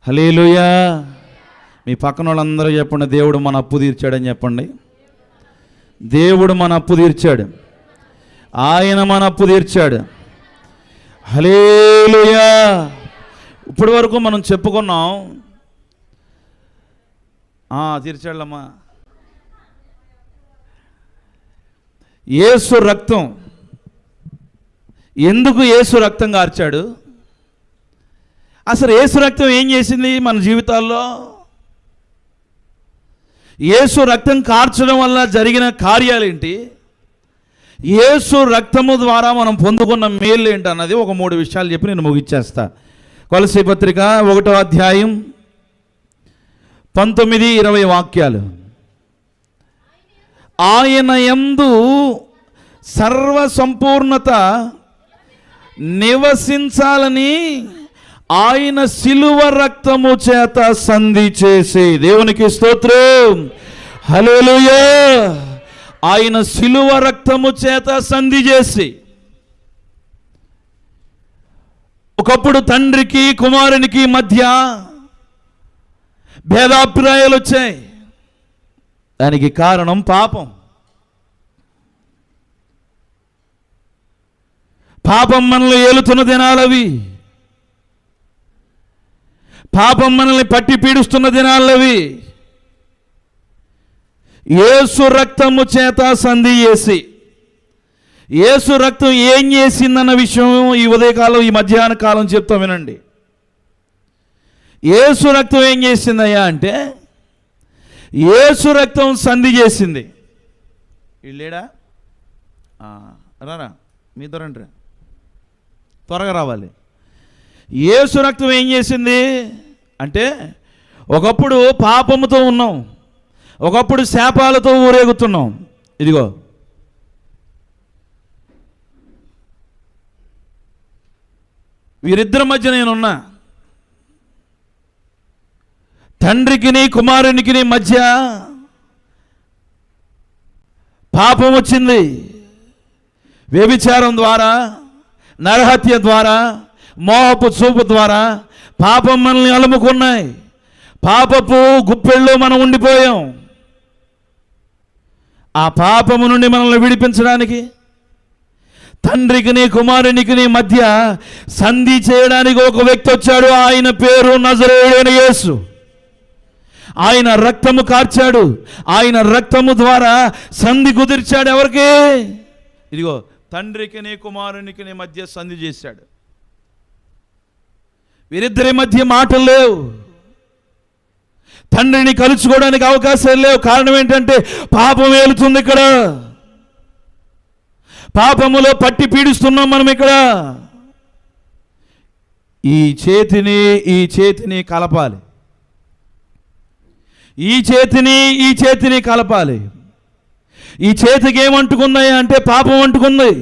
హల్లెలూయా. మీ పక్కన వాళ్ళందరూ చెప్పండి, దేవుడు మన అప్పు తీర్చాడని చెప్పండి. దేవుడు మన అప్పు తీర్చాడు, ఆయన మన అప్పు తీర్చాడు. హల్లెలూయా. ఇప్పటి వరకు మనం చెప్పుకున్నాం, తీర్చాడమ్మా. యేసు రక్తం, ఎందుకు యేసు రక్తం కార్చాడు? అసలు యేసు రక్తం ఏం చేసింది మన జీవితాల్లో? యేసు రక్తం కార్చడం వల్ల జరిగిన కార్యాలేంటి? యేసు రక్తము ద్వారా మనం పొందుకున్న మేలు ఏంటి అన్నది ఒక 3 విషయాలు చెప్పి నేను ముగిచ్చేస్తా. కొలస్సీ పత్రిక 1వ అధ్యాయం 19-20 వాక్యాలు. ఆయన యందు సర్వ సంపూర్ణత నివసించాలని ఆయన శిలువ రక్తము చేత సంధి చేసి, దేవునికి స్తోత్రం, హల్లెలూయా. ఆయన శిలువ రక్తము చేత సంధి చేసి, ఒకప్పుడు తండ్రికి కుమారునికి మధ్య భేదాభిప్రాయాలు వచ్చాయి. దానికి కారణం పాపం. పాపం మనల్ని ఏలుతున్న దినాలవి, పాపం మనల్ని పట్టి పీడిస్తున్న దినాలవి. యేసు రక్తము చేత సంధి చేసి, యేసు రక్తం ఏం చేసిందన్న విషయం ఈ ఉదయకాలం, ఈ మధ్యాహ్న కాలం చెప్తా వినండి. యేసు రక్తం ఏం చేసిందయ్యా అంటే, యేసు రక్తం సంధి చేసింది. వీళ్ళేడా రారా, మీ దొరండి, త్వరగా రావాలి. యేసు రక్తం ఏం చేసింది అంటే, ఒకప్పుడు పాపముతో ఉన్నాం, ఒకప్పుడు శాపాలతో ఊరేగుతున్నాం. ఇదిగో వీరిద్దరి మధ్య నేనున్నా, తండ్రికిని కుమారునికి మధ్య పాపం వచ్చింది. వ్యభిచారం ద్వారా, నరహత్య ద్వారా, మోహపు చూపు ద్వారా పాపం మనల్ని అలుముకున్నాయి. పాపపు గుప్పెల్లో మనం ఉండిపోయాం. ఆ పాపము నుండి మనల్ని విడిపించడానికి, తండ్రికిని కుమారునికి మధ్య సంధి చేయడానికి ఒక వ్యక్తి వచ్చాడు. ఆయన పేరు నజరేయుడైన యేసు. ఆయన రక్తము కార్చాడు. ఆయన రక్తము ద్వారా సంధి కుదిర్చాడు. ఎవరికి? ఇదిగో తండ్రికిని కుమారునికి మధ్య సంధి చేశాడు. వీరిద్దరి మధ్య మాటలు లేవు, తండ్రిని కలుసుకోవడానికి అవకాశాలు లేవు. కారణం ఏంటంటే పాపం ఏలుతుంది ఇక్కడ, పాపములో పట్టి పీడిస్తున్నాం మనం ఇక్కడ. ఈ చేతిని కలపాలి, ఈ చేతిని కలపాలి. ఈ చేతికి ఏమంటుకుందయ్యా అంటే పాపం అంటుకుంది.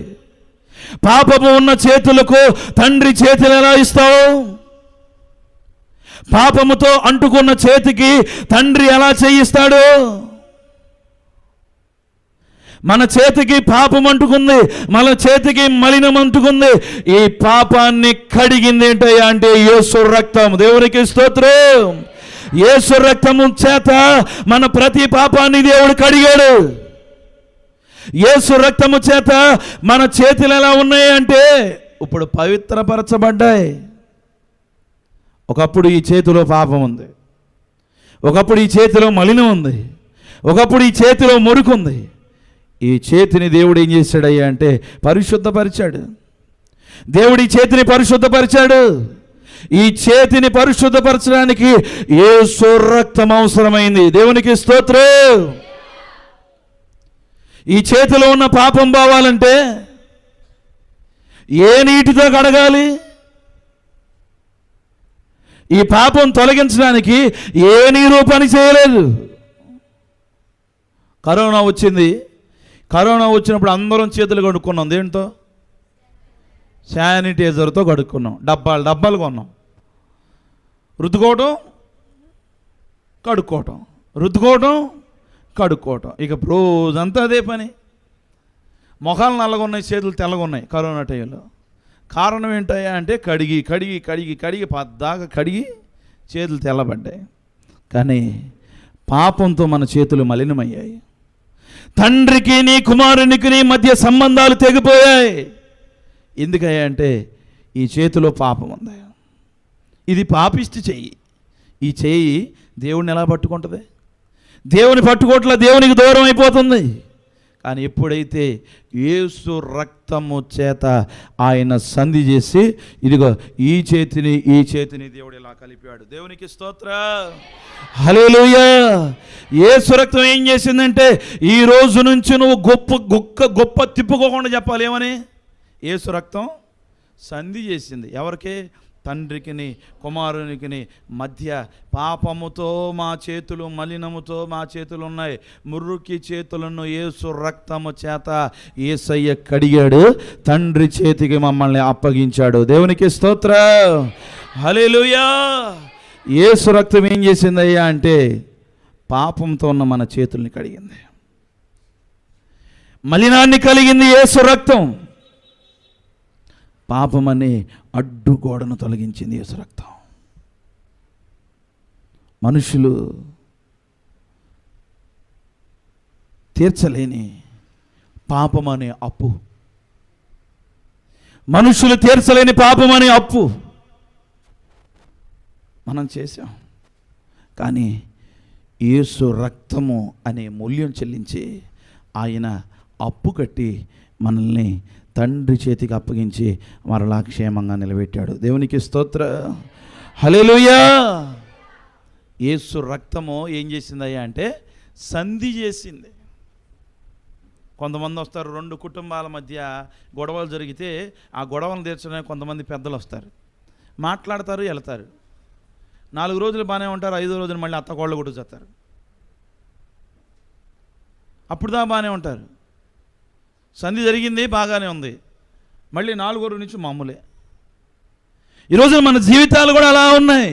పాపము ఉన్న చేతులకు తండ్రి చేతులు ఎలా ఇస్తావు? పాపముతో అంటుకున్న చేతికి తండ్రి ఎలా చేయిస్తాడు? మన చేతికి పాపం అంటుకుంది, మన చేతికి మలినం అంటుకుంది. ఈ పాపాన్ని కడిగింది ఏంటయ్యా అంటే యేసు రక్తం. దేవునికి స్తోత్రం. యేసు రక్తము చేత మన ప్రతి పాపాన్ని దేవుడు కడిగాడు. యేసు రక్తము చేత మన చేతులు ఎలా ఉన్నాయి అంటే ఇప్పుడు పవిత్రపరచబడ్డాయి. ఒకప్పుడు ఈ చేతిలో పాపం ఉంది, ఒకప్పుడు ఈ చేతిలో మలినం ఉంది, ఒకప్పుడు ఈ చేతిలో మురికి ఉంది. ఈ చేతిని దేవుడు ఏం చేశాడయ్యా అంటే పరిశుద్ధపరిచాడు. దేవుడు ఈ చేతిని పరిశుద్ధపరిచాడు. ఈ చేతిని పరిశుద్ధపరచడానికి యేసు రక్తం అవసరమైంది. దేవునికి స్తోత్రం. ఈ చేతిలో ఉన్న పాపం పోవాలంటే ఏ నీటితో కడగాలి? ఈ పాపం తొలగించడానికి ఏ నీరు పని చేయలేదు. కరోనా వచ్చింది. కరోనా వచ్చినప్పుడు అందరం చేతులు కడుక్కున్నాం. దేంతో? శానిటైజర్తో కడుక్కున్నాం. డబ్బాలు కొన్నాం. రుద్దుకోవటం, కడుక్కోవటం, రుద్దుకోవటం, కడుక్కోవటం. ఇక రోజంతా అదే పని. మొఖాలు నల్లగా ఉన్నాయి, చేతులు తెల్లగా ఉన్నాయి కరోనా టైంలో. కారణం ఏంటయ్యా అంటే కడిగి పద్దాకా కడిగి చేతులు తెల్లబడ్డాయి. కానీ పాపంతో మన చేతులు మలినమయ్యాయి. తండ్రికి నీ కుమారునికి నీ మధ్య సంబంధాలు తెగిపోయాయి. ఎందుకయ్యా అంటే ఈ చేతిలో పాపం ఉంది. ఇది పాపిష్టి చెయ్యి. ఈ చెయ్యి దేవుడిని ఎలా పట్టుకుంటుంది? దేవుని పట్టుకోవట్ల దేవునికి దూరం అయిపోతుంది. కానీ ఎప్పుడైతే యేసు రక్తము చేత ఆయన సంధి చేసి ఇదిగో ఈ చేతిని దేవుడు ఇలా కలిపాడు. దేవునికి స్తోత్రం, హల్లెలూయా. యేసు రక్తం ఏం చేసిందంటే ఈ రోజు నుంచి నువ్వు గొప్ప తిప్పుకోకుండా చెప్పాలి ఏమని? యేసు రక్తం సంధి చేసింది. ఎవరికి? తండ్రికిని కుమారునికిని మధ్య. పాపముతో మా చేతులు మలినముతో మా చేతులు ఉన్నాయి. మురికి చేతులను యేసు రక్తము చేత యేసయ్య కడిగాడు. తండ్రి చేతికి మమ్మల్ని అప్పగించాడు. దేవునికి స్తోత్రం, హల్లెలూయా. యేసు రక్తం ఏం చేసిందయ్యా అంటే పాపంతో ఉన్న మన చేతుల్ని కడిగింది. మలినాన్ని కలిగింది యేసు రక్తం. పాపమని అడ్డుగోడను తొలగించింది యేసు రక్తం. మనుషులు తీర్చలేని పాపమనే అప్పు, మనుషులు తీర్చలేని పాపమనే అప్పు మనం చేశాం. కానీ యేసు రక్తము అనే మూల్యం చెల్లించి ఆయన అప్పు కట్టి మనల్ని తండ్రి చేతికి అప్పగించి మరలా క్షేమంగా నిలబెట్టాడు. దేవునికి స్తోత్రం, హల్లెలూయా. యేసు రక్తము ఏం చేసిందయ్యా అంటే సంధి చేసింది. కొంతమంది వస్తారు, రెండు కుటుంబాల మధ్య గొడవలు జరిగితే ఆ గొడవలను తీర్చడానికి కొంతమంది పెద్దలు వస్తారు, మాట్లాడతారు, వెళ్తారు. 4 రోజులు బాగానే ఉంటారు, 5వ రోజున మళ్ళీ అత్తకోళ్ళు కూడా చేస్తారు. అప్పుడు దా బాగానే ఉంటారు, సంధి జరిగింది, బాగానే ఉంది, మళ్ళీ 4వ రోజు నుంచి మామూలే. ఈరోజు మన జీవితాలు కూడా అలా ఉన్నాయి.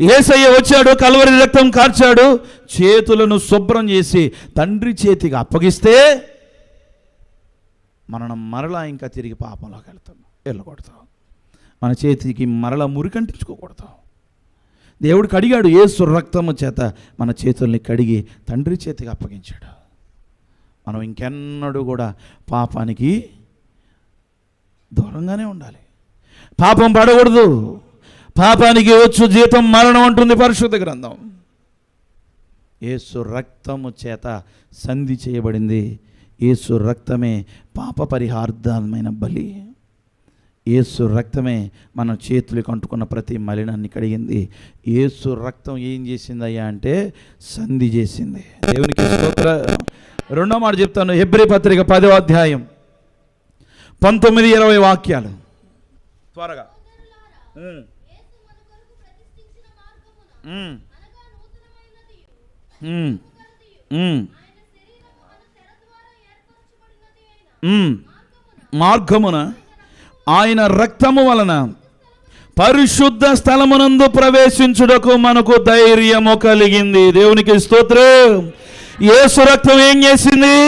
యేసయ్య వచ్చాడు, కల్వరి రక్తం కార్చాడు, చేతులను శుభ్రం చేసి తండ్రి చేతికి అప్పగిస్తే మనం మరలా ఇంకా తిరిగి పాపంలోకి వెళ్ళకూడదు. మన చేతికి మరలా మురికంటించుకోకూడదు. దేవుడు కడిగాడు, యేసు రక్తము చేత మన చేతుల్ని కడిగి తండ్రి చేతికి అప్పగించాడు. మనం ఇంకెన్నడూ కూడా పాపానికి దూరంగానే ఉండాలి. పాపం పడకూడదు. పాపానికి వచ్చు జీతం మరణం అంటుంది పరిశుద్ధ గ్రంథం. యేసు రక్తము చేత సంధి చేయబడింది. యేసు రక్తమే పాప పరిహార్థమైన బలి. యేసు రక్తమే మన చేతులకు అంటుకున్న ప్రతి మలినాన్ని కడిగింది. యేసు రక్తం ఏం చేసిందయ్యా అంటే సంధి చేసింది. దేవునికి స్తోత్రం. రెండో మాట చెప్తాను, హెబ్రీ పత్రిక 10వ అధ్యాయం 19-20 వాక్యాలు త్వరగా. మార్గమున ఆయన రక్తము వలన పరిశుద్ధ స్థలమునందు ప్రవేశించుటకు మనకు ధైర్యము కలిగింది. దేవునికి స్తోత్రం. యేసు రక్తం ఏం చేసింది?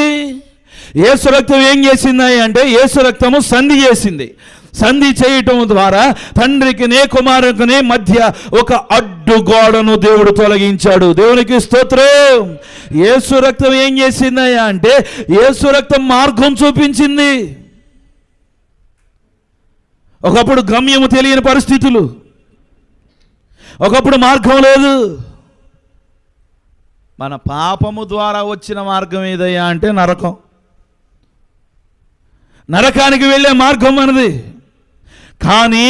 యేసు రక్తం ఏం చేసింది అంటే యేసు రక్తము సంధి చేసింది. సంధి చేయటం ద్వారా తండ్రికి కుమారునికి మధ్య ఒక అడ్డుగోడను దేవుడు తొలగించాడు. దేవునికి స్తోత్రం. యేసు రక్తం ఏం చేసింది అంటే యేసు రక్తం మార్గం చూపించింది. ఒకప్పుడు గమ్యము తెలియని పరిస్థితులు, ఒకప్పుడు మార్గం లేదు. మన పాపము ద్వారా వచ్చిన మార్గం ఏదయ్యా అంటే నరకం. నరకానికి వెళ్ళే మార్గం మనది. కానీ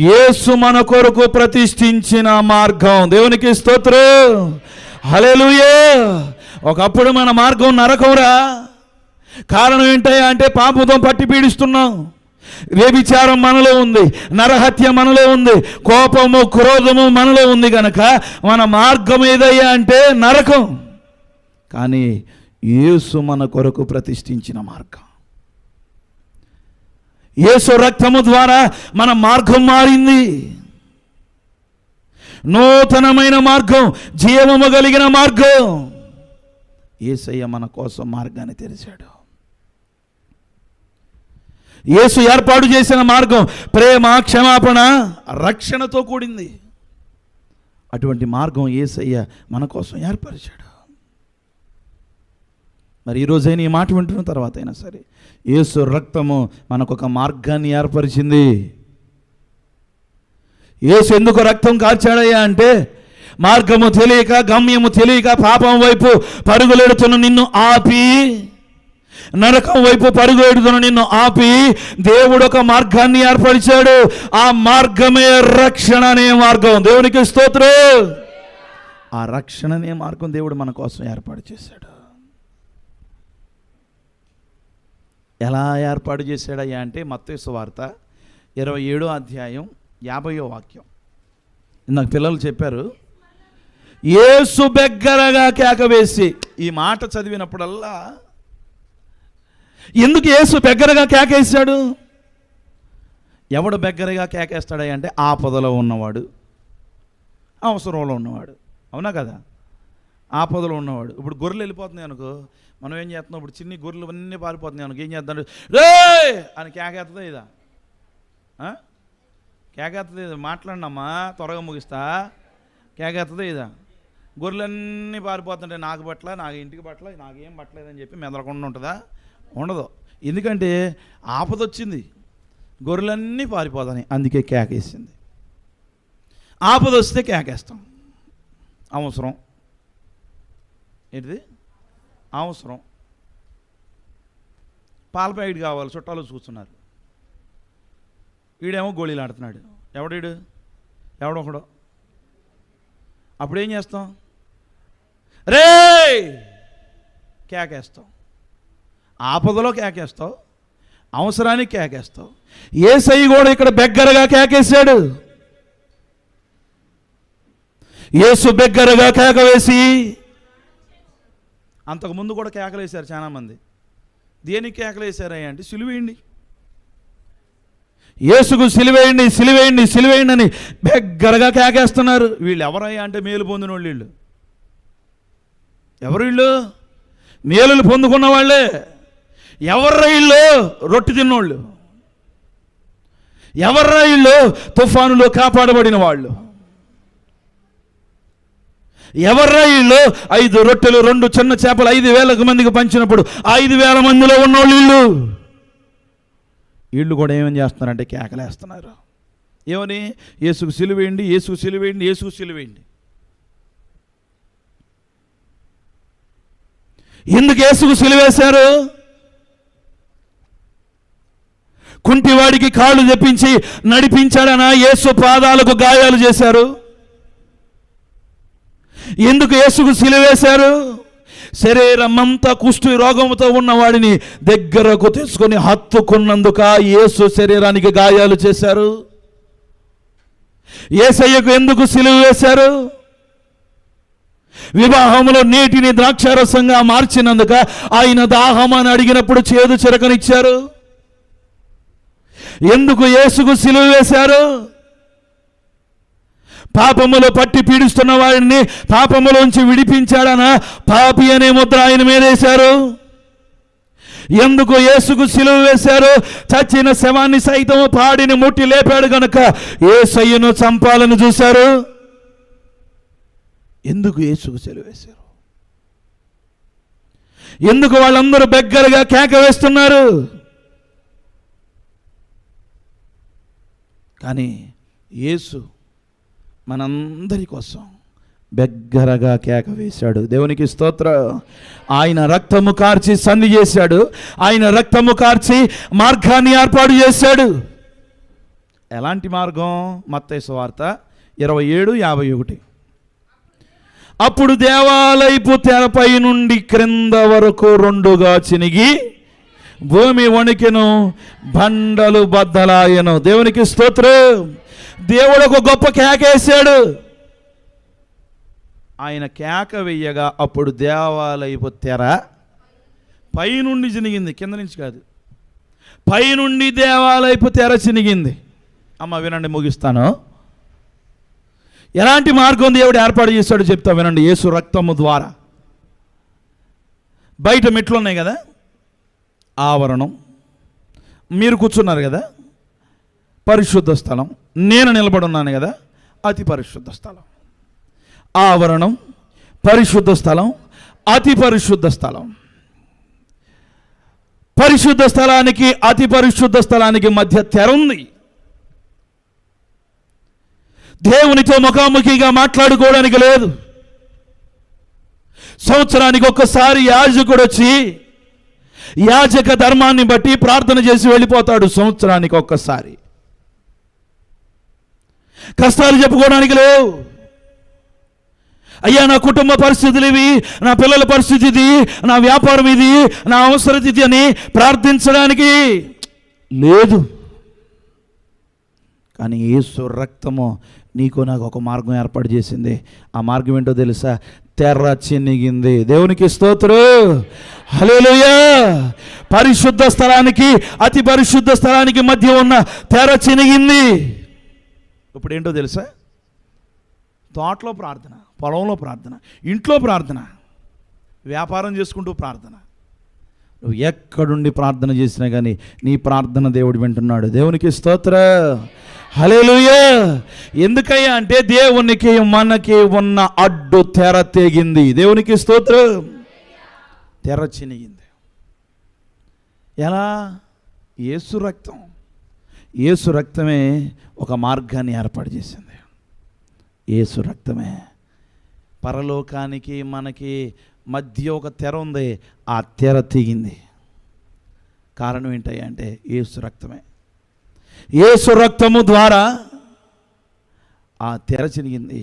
యేసు మన కొరకు ప్రతిష్ఠించిన మార్గం. దేవునికి స్తోత్రం, హల్లెలూయా. ఒకప్పుడు మన మార్గం నరకంరా. కారణం ఏంటయ్యా అంటే పాపంతో పట్టి పీడిస్తున్నాం. వ్యభిచారం మనలో ఉంది, నరహత్య మనలో ఉంది, కోపము క్రోధము మనలో ఉంది. కనుక మన మార్గం ఏదయ్యా అంటే నరకం. కానీ యేసు మన కొరకు ప్రతిష్ఠించిన మార్గం. యేసు రక్తము ద్వారా మన మార్గం మారింది. నూతనమైన మార్గం, జీవము కలిగిన మార్గం. యేసయ్య మన కోసం మార్గాన్ని తెరిచాడు. యేసు ఏర్పాటు చేసిన మార్గం ప్రేమ, క్షమాపణ, రక్షణతో కూడింది. అటువంటి మార్గం యేసయ్య మన కోసం ఏర్పరిచాడు. మరి ఈరోజైనా ఈ మాట వింటున్న తర్వాత అయినా సరే, యేసు రక్తము మనకొక మార్గాన్ని ఏర్పరిచింది. యేసు ఎందుకు రక్తం కార్చాడయ్యా అంటే, మార్గము తెలియక, గమ్యము తెలియక పాపం వైపు పరుగులెడుతున్న నిన్ను ఆపి, నరకం వైపు పరుగులెడుతున్న నిన్ను ఆపి దేవుడు ఒక మార్గాన్ని ఏర్పరిచాడు. ఆ మార్గమే రక్షణ అనే మార్గం. దేవునికి స్తోత్రం. ఆ రక్షణ అనే మార్గం దేవుడు మన కోసం ఏర్పాటు చేశాడు. ఎలా ఏర్పాటు చేశాడయ్యా అంటే, మత్తయి సువార్త 27వ అధ్యాయం 50వ వాక్యం. నాకు పిల్లలు చెప్పారు, యేసు బిగ్గరగా కేక వేసి. ఈ మాట చదివినప్పుడల్లా ఎందుకు యేసు బిగ్గరగా కేకేశాడు? ఎవడు బిగ్గరగా కేకేస్తాడయ్యా అంటే, ఆపదలో ఉన్నవాడు, అవసరంలో ఉన్నవాడు. అవునా కదా? ఆపదలో ఉన్నవాడు. ఇప్పుడు గొర్రెలు వెళ్ళిపోతున్నాయి అనుకో, మనం ఏం చేస్తున్నాం? ఇప్పుడు చిన్ని గొర్రెలు అన్నీ పారిపోతున్నాయి అనుకో, ఏం చేద్దాం? రే అని కేకేస్తుందా ఇదా? కేకేస్తుంది ఇదా? మాట్లాడినమ్మా, త్వరగా ముగిస్తా. కేకేస్తుంది ఇదా? గొర్రెలన్నీ పారిపోతుంటే నాకు పట్ల, నాకు ఇంటికి పట్ల, నాకేం పట్టలేదని చెప్పి మెదలకుండా ఉంటుందా? ఉండదు. ఎందుకంటే ఆపద వచ్చింది, గొర్రెలన్నీ పారిపోతాయి, అందుకే కేకేసింది. ఆపద వస్తే కేకేస్తాం. అవసరం ఏంటిది? అవసరం. పాల ప్యాకెట్ కావాలి, చుట్టాలు చూస్తున్నారు, వీడేమో గోళీలు ఆడుతున్నాడు. ఎవడీడు? ఎవడొకడు. అప్పుడు ఏం చేస్తాం? రే కేకేస్తాం. ఆపదలో కేకేస్తావు, అవసరానికి కేకేస్తావు. యేసయ్య కూడా ఇక్కడ బిగ్గరగా కేకేశాడు. యేసు బిగ్గరగా కేక వేసి, అంతకుముందు కూడా కేకలేశారు చాలామంది. దేనికి కేకలేశారయ్యా అంటే, సిలువేయండి, యేసుకు సిలువేయండి, సిలువేయండి, సిలువేయండి అని బిగ్గరగా కేకేస్తున్నారు. వీళ్ళు ఎవరయ్యా అంటే, మేలు పొందిన వాళ్ళు. వీళ్ళు ఎవరు? వీళ్ళు మేలులు పొందుకున్న వాళ్ళే. ఎవర్రా వీళ్ళు? రొట్టె తిన్నోళ్ళు. ఎవర్రా వీళ్ళు? తుఫానులో కాపాడబడిన వాళ్ళు. ఎవర్రా వీళ్ళు? 5 రొట్టెలు 2 చిన్న చేపలు 5,000 మందికి పంచినప్పుడు 5,000 మందిలో ఉన్నోళ్ళు వీళ్ళు. వీళ్ళు కూడా ఏమని చేస్తున్నారంటే కేకలేస్తున్నారు. ఏమని? యేసుకు సిలువేయండి, యేసుకు సిలువేయండి, యేసుకు సిలువేయండి. ఎందుకు యేసుకు సిలువేశారు? కుంటివాడికి కాళ్ళు తెప్పించి నడిపించాడనా? యేసు పాదాలకు గాయాలు చేశారు. ఎందుకు యేసుకు సిలువేశారు? శరీరమంతా కుష్టు రోగంతో ఉన్నవాడిని దగ్గరకు తీసుకొని హత్తుకున్నందుక యేసు శరీరానికి గాయాలు చేశారు. యేసయ్యకు ఎందుకు సిలువ వేశారు? వివాహంలో నీటిని ద్రాక్షారసంగా మార్చినందుక ఆయన దాహం అని అడిగినప్పుడు చేదు చిరకనిచ్చారు. ఎందుకు యేసుకు సిలువ వేశారు? పాపములో పట్టి పీడిస్తున్న వాడిని పాపములోంచి విడిపించాడనా పాపి అనే ముద్ర ఆయన మీద వేశారు. ఎందుకు యేసుకు సిలువ వేశారు? చచ్చిన శవాన్ని సైతం పాడిని ముట్టి లేపాడు గనుక యేసయ్యను చంపాలని చూశారు. ఎందుకు యేసుకు సిలువ వేశారు? ఎందుకు వాళ్ళందరూ బిగ్గరగా కేక వేస్తున్నారు? కానీ యేసు మనందరి కోసం బిగ్గరగా కేక వేశాడు. దేవునికి స్తోత్రం. ఆయన రక్తము కార్చి సంధి చేశాడు. ఆయన రక్తము కార్చి మార్గాన్ని ఏర్పాటు చేశాడు. ఎలాంటి మార్గం? మత్తయి సువార్త 27:51. అప్పుడు దేవాలయపు తెరపై నుండి క్రింద వరకు 2గా చినిగి భూమి వణికెను, బండలు బద్దలాయను. దేవునికి స్తోత్రం. దేవుడు ఒక గొప్ప కేకేశాడు. ఆయన కేక వెయ్యగా అప్పుడు దేవాలయపు తెర పైనుండి చినిగింది, కింద నుంచి కాదు, పైనుండి దేవాలయపు తెర చినిగింది. అమ్మ వినండి, ముగిస్తాను. ఎలాంటి మార్గం దేవుడు ఏర్పాటు చేశాడో చెప్తా వినండి. యేసు రక్తము ద్వారా బయట మెట్లు ఉన్నాయి కదా, ఆవరణం, మీరు కూర్చున్నారు కదా, పరిశుద్ధ స్థలం, నేను నిలబడి ఉన్నాను కదా, అతి పరిశుద్ధ స్థలం. ఆవరణం, పరిశుద్ధ స్థలం, అతి పరిశుద్ధ స్థలం. పరిశుద్ధ స్థలానికి అతి పరిశుద్ధ స్థలానికి మధ్య తెర ఉంది. దేవునితో ముఖాముఖిగా మాట్లాడుకోవడానికి లేదు. సంవత్సరానికి ఒక్కసారి యాజకుడు వచ్చి యాజక ధర్మాన్ని బట్టి ప్రార్థన చేసి వెళ్ళిపోతాడు. సంవత్సరానికి ఒక్కసారి. కష్టాలు చెప్పుకోవడానికి లేవు. అయ్యా నా కుటుంబ పరిస్థితులు ఇవి, నా పిల్లల పరిస్థితి ఇది, నా వ్యాపారం ఇది, నా అవసరం ఇది అని ప్రార్థించడానికి లేదు. కానీ యేసు రక్తము నీకు నాకు ఒక మార్గం ఏర్పాటు చేసింది. ఆ మార్గం ఏంటో తెలుసా? తెర చినిగింది. దేవునికి స్తోత్రం, హల్లెలూయా. పరిశుద్ధ స్థలానికి అతి పరిశుద్ధ స్థలానికి మధ్య ఉన్న తెర చినిగింది. ఇప్పుడు ఏంటో తెలుసా? తోటలో ప్రార్థన, పొలంలో ప్రార్థన, ఇంట్లో ప్రార్థన, వ్యాపారం చేసుకుంటూ ప్రార్థన. నువ్వు ఎక్కడుండి ప్రార్థన చేసినా కానీ నీ ప్రార్థన దేవుడు వింటున్నాడు. దేవునికి స్తోత్రం, హల్లెలూయా. ఎందుకయ్యా అంటే దేవునికి మనకి ఉన్న అడ్డు తెర తెగింది. దేవునికి స్తోత్రం. తెర చినిగింది. ఎలా? యేసు రక్తం. యేసు రక్తమే ఒక మార్గాన్ని ఏర్పాటు చేసింది. యేసు రక్తమే. పరలోకానికి మనకి మధ్య ఒక తెర ఉంది. ఆ తెర తెగింది. కారణం ఏంటయ్యా అంటే యేసు రక్తమే. యేసు రక్తము ద్వారా ఆ తెర చినిగింది.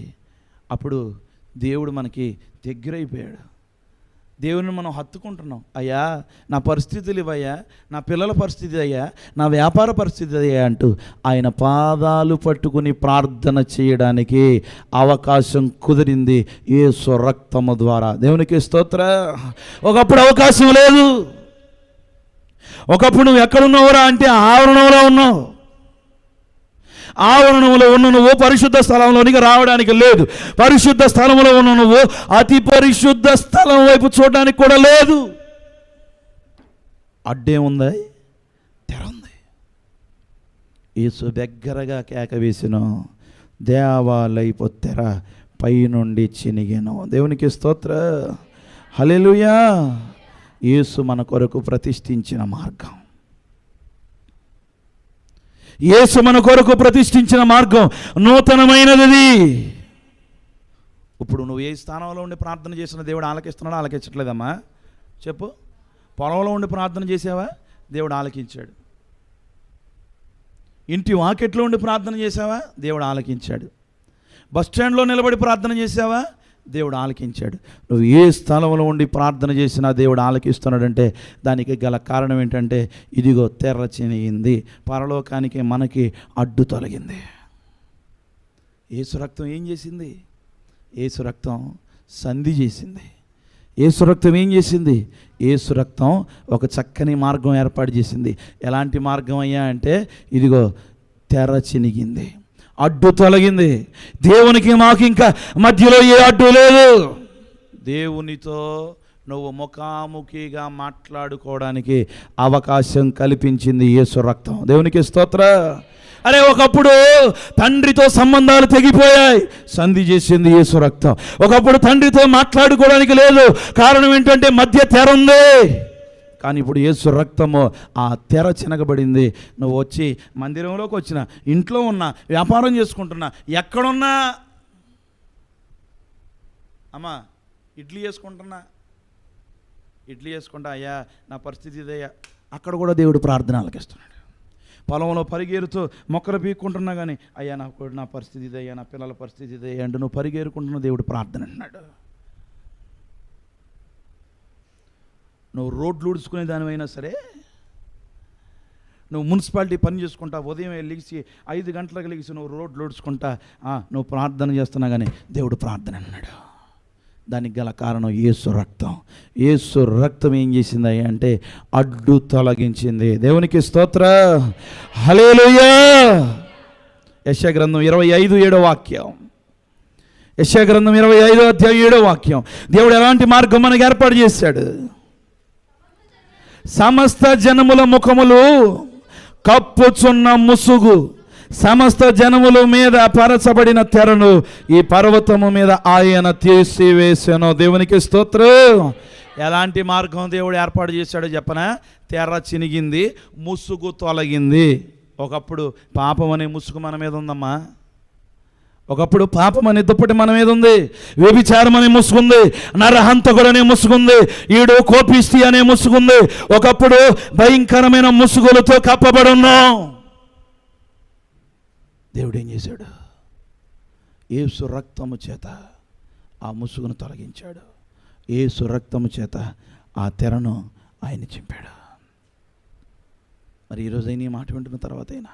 అప్పుడు దేవుడు మనకి దగ్గరైపోయాడు. దేవుని మనం హత్తుకుంటున్నాం. అయ్యా నా పరిస్థితులు ఇవయ్యా, నా పిల్లల పరిస్థితి అయ్యా, నా వ్యాపార పరిస్థితి అయ్యా అంటూ ఆయన పాదాలు పట్టుకుని ప్రార్థన చేయడానికి అవకాశం కుదిరింది యేసు రక్తము ద్వారా. దేవునికి స్తోత్రం. ఒకప్పుడు అవకాశం లేదు. ఒకప్పుడు నువ్వు ఎక్కడున్నావురా అంటే ఆవరణంలో ఉన్నావు. ఆవరణంలో ఉన్న నువ్వు పరిశుద్ధ స్థలంలోనికి రావడానికి లేదు. పరిశుద్ధ స్థలంలో ఉన్న నువ్వు అతి పరిశుద్ధ స్థలం వైపు చూడడానికి కూడా లేదు. అడ్డేముంది? తెర ఉంది. యేసు దగ్గరగా కేక వేసిన దేవాలయపు తెర పైనుండి చినిగెను. దేవునికి స్తోత్రం, హల్లెలూయా. యేసు మన కొరకు ప్రతిష్ఠించిన మార్గం. యేసు మన కొరకు ప్రతిష్ఠించిన మార్గం నూతనమైనది. ఇప్పుడు నువ్వు ఏ స్థానంలో ఉండి ప్రార్థన చేసిన దేవుడు ఆలకిస్తున్నాడు? ఆలకించట్లేదమ్మా చెప్పు. పొలంలో ఉండి ప్రార్థన చేసావా? దేవుడు ఆలకించాడు. ఇంటి వాకిట్లో ఉండి ప్రార్థన చేసావా? దేవుడు ఆలకించాడు. బస్ స్టాండ్లో నిలబడి ప్రార్థన చేసావా? దేవుడు ఆలకించాడు. నువ్వు ఏ స్థలంలో ఉండి ప్రార్థన చేసినా దేవుడు ఆలకిస్తున్నాడంటే దానికి గల కారణం ఏంటంటే ఇదిగో తెర చినిగింది. పరలోకానికి మనకి అడ్డు తొలగింది. యేసు రక్తం ఏం చేసింది? యేసు రక్తం సంధి చేసింది. యేసు రక్తం ఏం చేసింది? యేసు రక్తం ఒక చక్కని మార్గం ఏర్పాటు చేసింది. ఎలాంటి మార్గం అయ్యా అంటే ఇదిగో తెర చినిగింది, అడ్డు తొలగింది. దేవునికి మాకు ఇంకా మధ్యలో ఏ అడ్డు లేదు. దేవునితో నువ్వు ముఖాముఖిగా మాట్లాడుకోవడానికి అవకాశం కల్పించింది యేసు రక్తం. దేవునికి స్తోత్రం. అరే ఒకప్పుడు తండ్రితో సంబంధాలు తెగిపోయాయి, సంధి చేసింది యేసు రక్తం. ఒకప్పుడు తండ్రితో మాట్లాడుకోవడానికి లేదు. కారణం ఏంటంటే మధ్య తెర ఉంది. కానీ ఇప్పుడు యేసు రక్తము ఆ తెర చినగబడింది. నువ్వు వచ్చి మందిరంలోకి వచ్చిన, ఇంట్లో ఉన్నా, వ్యాపారం చేసుకుంటున్నా, ఎక్కడున్నా, అమ్మా ఇడ్లీ చేసుకుంటున్నా, ఇడ్లీ చేసుకుంటా అయ్యా నా పరిస్థితి ఇదయ్యా, అక్కడ కూడా దేవుడు ప్రార్థన ఆలకిస్తున్నాడు. పొలంలో పరిగెరుతూ మొక్కలు పీక్కుంటున్నా కానీ అయ్యా నా పరిస్థితి ఇదయ్యా, నా పిల్లల పరిస్థితి ఇదయ్యా అంటే నువ్వు పరిగెరుకుంటున్న దేవుడు ప్రార్థన అంటున్నాడు. నువ్వు రోడ్లు ఊడ్చుకునే దానివైనా సరే, నువ్వు మున్సిపాలిటీ పని చేసుకుంటా, ఉదయం లెగిసి 5 గంటలకు లెగిసి నువ్వు రోడ్లు ఊడ్చుకుంటా నువ్వు ప్రార్థన చేస్తున్నా కానీ దేవుడు ప్రార్థన అన్నాడు. దానికి గల కారణం యేసు రక్తం. యేసు రక్తం ఏం చేసింది అంటే అడ్డు తొలగించింది. దేవునికి స్తోత్రం, హల్లెలూయా. యెషయా గ్రంథం 25:7 వాక్యం. యెషయా గ్రంథం 25:7 దేవుడు ఎలాంటి మార్గం మనకు ఏర్పాటు చేశాడు? సమస్త జనముల ముఖములు కప్పుచున్న ముసుగు సమస్త జనముల మీద పరచబడిన తెరను ఈ పర్వతము మీద ఆయన తీసివేసెను. దేవునికి స్తోత్రం. ఎలాంటి మార్గం దేవుడు ఏర్పాటు చేశాడో చెప్పనా? తెర చినిగింది, ముసుగు తొలగింది. ఒకప్పుడు పాపం అనే ముసుగు మన మీద ఉందమ్మా. ఒకప్పుడు పాపం అనే దుప్పటి మన మీద ఉంది, వ్యభిచారం అనే ముసుగుంది, నరహంతకుడు అనే ముసుగుంది, ఈడు కోపిస్తి అనే ముసుగుంది. ఒకప్పుడు భయంకరమైన ముసుగులతో కప్పబడి ఉన్నాం. దేవుడు ఏం చేశాడు? యేసు రక్తము చేత ఆ ముసుగును తొలగించాడు. యేసు రక్తము చేత ఆ తెరను ఆయన చింపాడు. మరి ఈరోజైనా ఈ మాట వింటున్న తర్వాత అయినా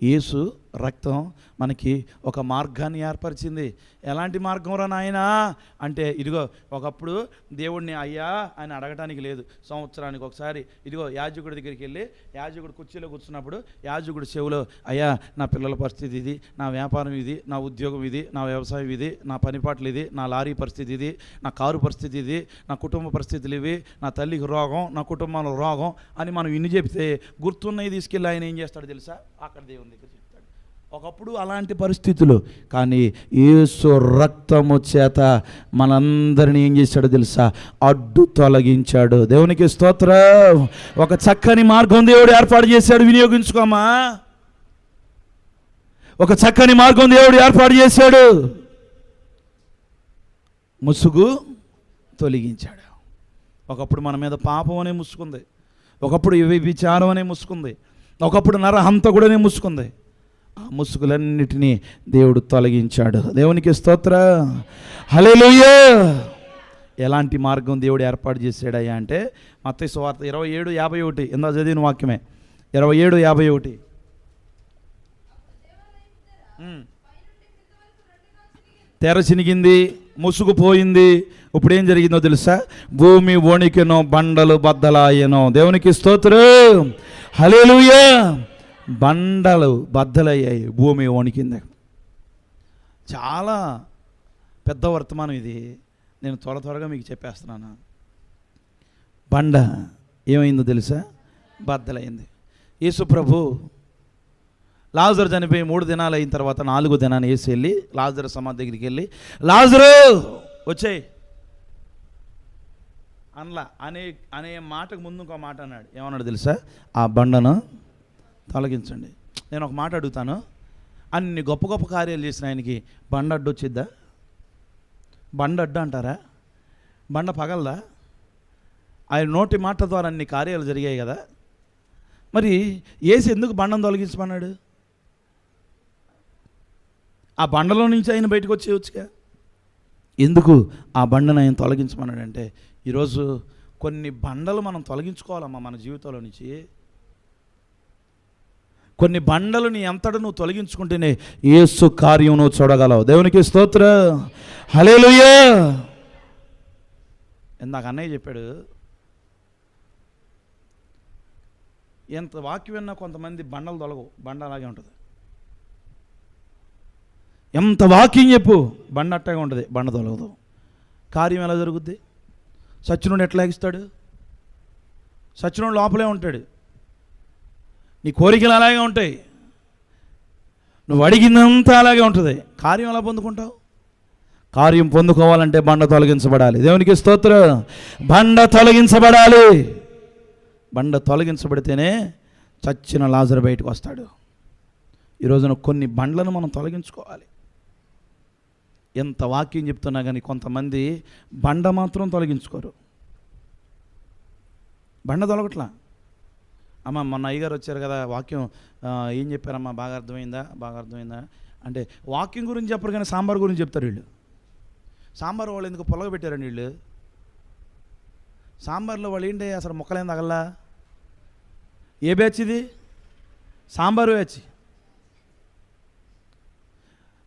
యేసు రక్తం మనకి ఒక మార్గాన్ని ఏర్పరిచింది. ఎలాంటి మార్గం రా నాయనా అంటే, ఇదిగో ఒకప్పుడు దేవుడిని అయ్యా అని అడగటానికి లేదు. సంవత్సరానికి ఒకసారి ఇదిగో యాజకుడి దగ్గరికి వెళ్ళి యాజకుడు కుర్చీలో కూర్చున్నప్పుడు యాజకుడి చెవులో, అయ్యా నా పిల్లల పరిస్థితి ఇది, నా వ్యాపారం ఇది, నా ఉద్యోగం ఇది, నా వ్యవసాయం ఇది, నా పనిపాట్లు ఇది, నా లారీ పరిస్థితి ఇది, నా కారు పరిస్థితి ఇది, నా కుటుంబ పరిస్థితులు ఇవి, నా తల్లికి రోగం, నా కుటుంబంలో రోగం అని మనం ఇన్ని చెప్తే గుర్తున్నవి తీసుకెళ్ళి ఆయన ఏం చేస్తాడు తెలుసా? అక్కడ దేవుని దగ్గర చెప్తాడు. ఒకప్పుడు అలాంటి పరిస్థితులు, కానీ యేసు రక్తము చేత మనందరినీ ఏం చేశాడో తెలుసా? అడ్డు తొలగించాడు. దేవునికి స్తోత్రం. ఒక చక్కని మార్గం దేవుడు ఏర్పాటు చేశాడు, వినియోగించుకోమా. ఒక చక్కని మార్గం దేవుడు ఏర్పాటు చేశాడు. ముసుగు తొలగించాడు. ఒకప్పుడు మన మీద పాపం అనే ముసుకుంది, ఒకప్పుడు వ్యభిచారం అనే ముసుకుంది, ఒకప్పుడు నరహంతకుడు అనే ముసుకుంది. ఆ ముసుగులన్నిటినీ దేవుడు తొలగించాడు. దేవునికి స్తోత్రం. హల్లెలూయా. ఎలాంటి మార్గం దేవుడు ఏర్పాటు చేశాడయ్యా అంటే, మత్తయి సువార్త 27:51 ఎందా చదివిన వాక్యమే. 27:51 తెర చినిగింది, ముసుగు పోయింది. ఇప్పుడు ఏం జరిగిందో తెలుసా? భూమి వణికెనో, బండలు బద్దలాయనో. దేవునికి స్తోత్రం. హల్లెలూయా. బండలు బద్దలయ్యాయి, భూమి వణికింది. చాలా పెద్ద వర్తమానం ఇది. నేను త్వరగా మీకు చెప్పేస్తున్నాను. బండ ఏమైందో తెలుసా? బద్దలైంది. యేసు ప్రభు లాజరు చనిపోయి 3 దినాలు అయిన తర్వాత 4వ దినాన్ని వేసి వెళ్ళి లాజరు సమాధి దగ్గరికి వెళ్ళి, లాజరు వచ్చేయి అనలా అనే మాటకు ముందు ఇంకో మాట అన్నాడు. ఏమన్నాడు తెలుసా? ఆ బండను తొలగించండి. నేను ఒక మాట అడుగుతాను, అన్ని గొప్ప గొప్ప కార్యాలు చేసిన ఆయనకి బండ అడ్డు వచ్చిద్దా? బండ అడ్డు అంటారా? బండ పగలదా? ఆయన నోటి మాట ద్వారా అన్ని కార్యాలు జరిగాయి కదా. మరి యేసు ఎందుకు బండను తొలగించమన్నాడు? ఆ బండలో నుంచి ఆయన బయటకు వచ్చేయచ్చుగా. ఎందుకు ఆ బండను ఆయన తొలగించమన్నాడంటే, ఈరోజు కొన్ని బండలు మనం తొలగించుకోవాలమ్మా మన జీవితంలో నుంచి. కొన్ని బండలు నీ అంతటా నువ్వు తొలగించుకుంటేనే యేసు కార్యం నువ్వు చూడగలవు. దేవునికి స్తోత్రం. హల్లెలూయా. ఇందాక అన్నయ్య చెప్పాడు, ఎంత వాక్యం విన్నా కొంతమంది బండలు తొలగవు, బండ అలాగే ఉంటుంది. ఎంత వాక్యం చెప్పు, బండ అట్టగా ఉంటుంది, బండ తొలగదు. కార్యం ఎలా జరుగుద్ది? సచ్చినుడు ఎట్లా ఎగిస్తాడు? సచ్చినుడు లోపలే ఉంటాడు. నీ కోరికలు అలాగే ఉంటాయి, నువ్వు అడిగినంతా అలాగే ఉంటుంది. కార్యం ఎలా పొందుకుంటావు? కార్యం పొందుకోవాలంటే బండ తొలగించబడాలి. దేవునికి స్తోత్రం. బండ తొలగించబడాలి. బండ తొలగించబడితేనే చచ్చిన లాజరు బయటకు వస్తాడు. ఈరోజున కొన్ని బండ్లను మనం తొలగించుకోవాలి. ఎంత వాక్యం చెప్తున్నా కానీ కొంతమంది బండ మాత్రం తొలగించుకోరు. బండ తొలగట్లా. అమ్మ మొన్న అయ్యగారు వచ్చారు కదా, వాక్యం ఏం చెప్పారమ్మా? బాగా అర్థమైందా అంటే వాక్యం గురించి చెప్పరు కానీ సాంబార్ గురించి చెప్తారు వీళ్ళు. సాంబార్ వాళ్ళు ఎందుకు పొలగ పెట్టారండి వీళ్ళు? సాంబార్లో వాళ్ళు ఏంటి అసలు ముక్కలేం తగల్లా? ఏ బ్యాచ్ ఇది? సాంబారు బ్యాచ్.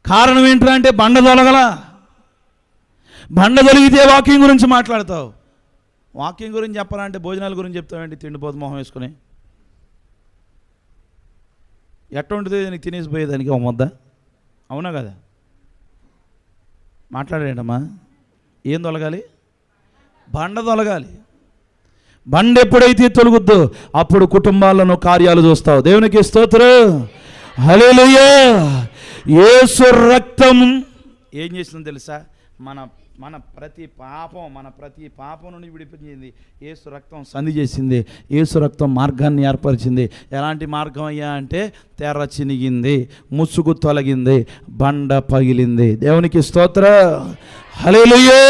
కారణం ఏంట్రా అంటే బండ తొలగల. బండ తొలగితే వాక్యం గురించి మాట్లాడతావు. వాక్యం గురించి చెప్పాలంటే భోజనాల గురించి చెప్తావేంటి? తిండిపోతు మొహం వేసుకుని ఎట్ట ఉంటుంది నీకు తినేసిపోయేదానికి ఒక ముద్ద? అవునా కదా? మాట్లాడేటమ్మా. ఏం తొలగాలి? బండ తొలగాలి. బండ ఎప్పుడైతే తొలగుద్దో అప్పుడు కుటుంబాలను కార్యాలు చూస్తావు. దేవునికి స్తోత్రం. హల్లెలూయా. యేసు రక్తం ఏం చేసిందో తెలుసా? మన ప్రతి పాపం నుండి విడిపించింది. యేసు రక్తం సంధి చేసింది. యేసు రక్తం మార్గాన్ని ఏర్పరిచింది. ఎలాంటి మార్గం అయ్యా అంటే తెర చినిగింది, ముసుగు తొలగింది, బండ పగిలింది. దేవునికి స్తోత్రం. హల్లెలూయా.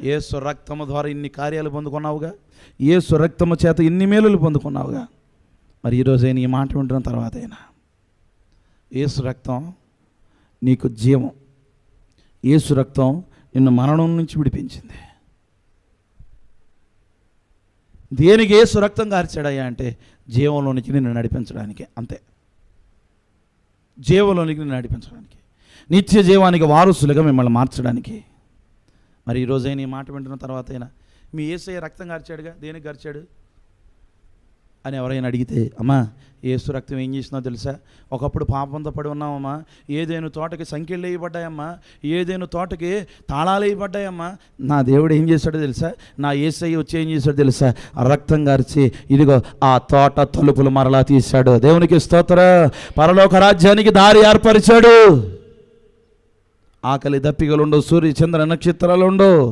యేసు రక్తము ద్వారా ఇన్ని కార్యాలు పొందుకున్నావుగా, యేసు రక్తము చేత ఇన్ని మేలులు పొందుకున్నావుగా. మరి ఈరోజు ఈ మాట వింటున్న తర్వాత అయినా యేసు రక్తం నీకు జీవం, యేసు రక్తం నిన్ను మరణం నుంచి విడిపించింది. దేనికి యేసు రక్తం కార్చాడయ్యా అంటే జీవంలోనికి నిన్ను నడిపించడానికి. అంతే, జీవంలోనికి నిన్ను నడిపించడానికి, నిత్య జీవానికి వారసులుగా మిమ్మల్ని మార్చడానికి. మరి ఈరోజైనా ఈ మాట వింటున్న తర్వాత అయినా మీ యేసయ్య రక్తం కార్చాడుగా, దేనికి కార్చాడు అని ఎవరైనా అడిగితే, అమ్మా యేసు రక్తం ఏం చేసినా తెలుసా? ఒకప్పుడు పాపంతో పడి ఉన్నామమ్మా, ఏదైనా తోటకి సంఖ్యలు వేయబడ్డాయమ్మా, ఏదైనా తోటకి తాళాలు వేయబడ్డాయమ్మా. నా దేవుడు ఏం చేశాడో తెలుసా? నా యేసయ్య వచ్చి ఏం చేశాడో తెలుసా? రక్తం గార్చి ఇదిగో ఆ తోట తలుపులు మరలా తీశాడు. దేవునికి స్తోత్రం. పరలోక రాజ్యానికి దారి ఏర్పరిచాడు. ఆకలి దప్పికలుండవు, సూర్య చంద్ర నక్షత్రాలు ఉండవు,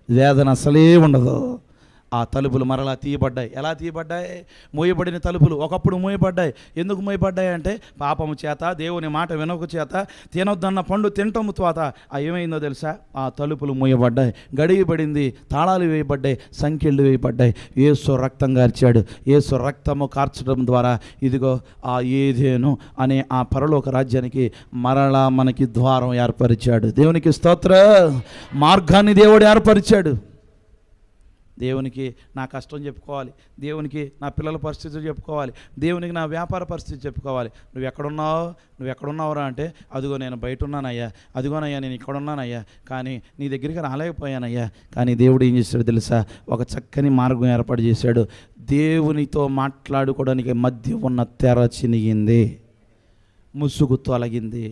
వేదన అసలే ఉండదు. ఆ తలుపులు మరలా తీయబడ్డాయి. ఎలా తీయబడ్డాయి? మూయబడిన తలుపులు ఒకప్పుడు మూయబడ్డాయి. ఎందుకు మూయబడ్డాయి అంటే పాపము చేత, దేవుని మాట వినక చేత, తినొద్దన్న పండు తినటము చేత ఏమైందో తెలుసా? ఆ తలుపులు మూయబడ్డాయి, గడియబడింది, తాళాలు వేయబడ్డాయి, సంఖ్యలు వేయబడ్డాయి. యేసు రక్తం కార్చాడు. యేసు రక్తము కార్చడం ద్వారా ఇదిగో ఆ ఏదేను అనే ఆ పరలోక రాజ్యానికి మరలా మనకి ద్వారం ఏర్పరిచాడు. దేవునికి స్తోత్రం. మార్గాన్ని దేవుడు ఏర్పరిచాడు. దేవునికి నా కష్టం చెప్పుకోవాలి, దేవునికి నా పిల్లల పరిస్థితి చెప్పుకోవాలి, దేవునికి నా వ్యాపార పరిస్థితి చెప్పుకోవాలి. నువ్వు ఎక్కడున్నావురా అంటే అదిగో నేను బయట ఉన్నానయ్యా, అదిగోనయ్యా నేను ఇక్కడ ఉన్నానయ్యా, కానీ నీ దగ్గరికి రాలేకపోయానయ్యా. కానీ దేవుడు ఏం చేశాడు తెలుసా? ఒక చక్కని మార్గం ఏర్పాటు చేశాడు. దేవునితో మాట్లాడుకోవడానికి మధ్య ఉన్న తెర చినిగింది, ముసుగు తొలగింది,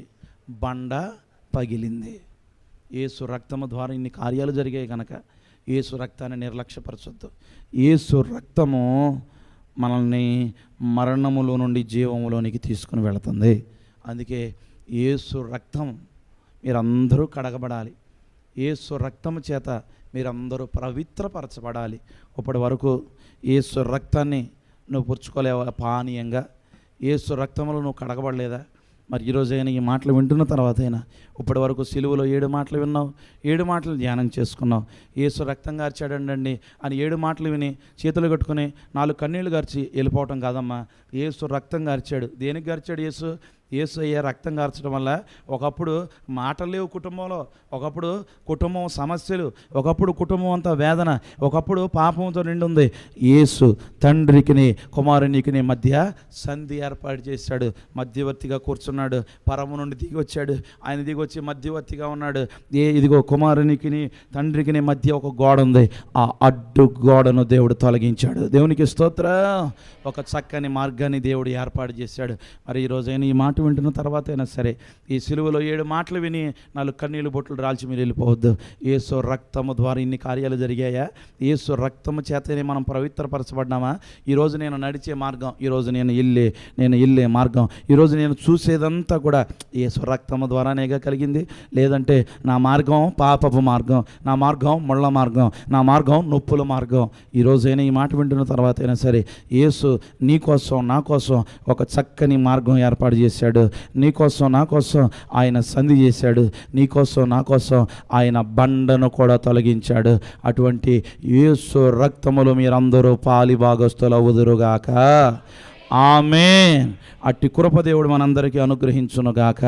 బండ పగిలింది. యేసు రక్తము ద్వారా ఇన్ని కార్యాలు జరిగాయి కనుక యేసు రక్తాన్ని నిర్లక్ష్యపరచొద్దు. యేసు రక్తము మనల్ని మరణములో నుండి జీవములోనికి తీసుకుని వెళుతుంది. అందుకే యేసు రక్తం మీరందరూ కడగబడాలి. యేసు రక్తము చేత మీరందరూ పవిత్రపరచబడాలి. ఇప్పటి వరకు యేసు రక్తాన్ని నువ్వు పుచ్చుకోలేవా పానీయంగా? యేసు రక్తంలో నువ్వు కడగబడలేదా? మరి ఈరోజైనా ఈ మాటలు వింటున్న తర్వాత అయినా ఇప్పటి వరకు సిలువలో 7 మాటలు విన్నావు, 7 మాటలు ధ్యానం చేసుకున్నావు. యేసు రక్తం గార్చాడండి అని 7 మాటలు విని చేతులు కట్టుకుని 4 కన్నీళ్లు గార్చి వెళ్ళిపోవటం కాదమ్మా. యేసు రక్తం గార్చాడు. దేనికి గార్చాడు? యేసు అయ్యే రక్తం కార్చడం వల్ల ఒకప్పుడు మాటలు లేవు కుటుంబంలో, ఒకప్పుడు కుటుంబం సమస్యలు, ఒకప్పుడు కుటుంబం అంతా వేదన, ఒకప్పుడు పాపంతో నిండి ఉంది. యేసు తండ్రికి కుమారునికి మధ్య సంధి ఏర్పాటు చేశాడు. మధ్యవర్తిగా కూర్చున్నాడు. పరము నుండి దిగి వచ్చాడు. ఆయన దిగి వచ్చి మధ్యవర్తిగా ఉన్నాడు. ఇదిగో కుమారునికి తండ్రికి మధ్య ఒక గోడ ఉంది. ఆ అడ్డు గోడను దేవుడు తొలగించాడు. దేవునికి స్తోత్రం. ఒక చక్కని మార్గాన్ని దేవుడు ఏర్పాటు చేశాడు. మరి ఈరోజైనా ఈ మాట వింటున్న తర్వాత అయినా సరే ఈ సిలువలో 7 మాటలు విని 4 కన్నీళ్ళు బొట్లు రాల్చి మీరు వెళ్ళిపోవద్దు. యేసు రక్తము ద్వారా ఇన్ని కార్యాలు జరిగాయా? యేసు రక్తము చేతనే మనం పవిత్రపరచబడ్డామా? ఈరోజు నేను నడిచే మార్గం, ఈరోజు నేను వెళ్ళే మార్గం, ఈరోజు నేను చూసేదంతా కూడా యేసు రక్తము ద్వారానేగా కలిగింది. లేదంటే నా మార్గం పాపపు మార్గం, నా మార్గం ముళ్ళ మార్గం, నా మార్గం నొప్పుల మార్గం. ఈరోజైనా ఈ మాట వింటున్న తర్వాత అయినా సరే యేసు నీ కోసం నా కోసం ఒక చక్కని మార్గం ఏర్పాటు చేశాడు. నీ కోసం నా కోసం ఆయన సంధి చేశాడు. నీ కోసం నా కోసం ఆయన బండను కూడా తొలగించాడు. అటువంటి యేసు రక్తములో మీరందరూ పాలిభాగస్తులవుదురుగాక. ఆమేన్. అట్టి కృప దేవుడు మనందరికీ అనుగ్రహించునుగాక.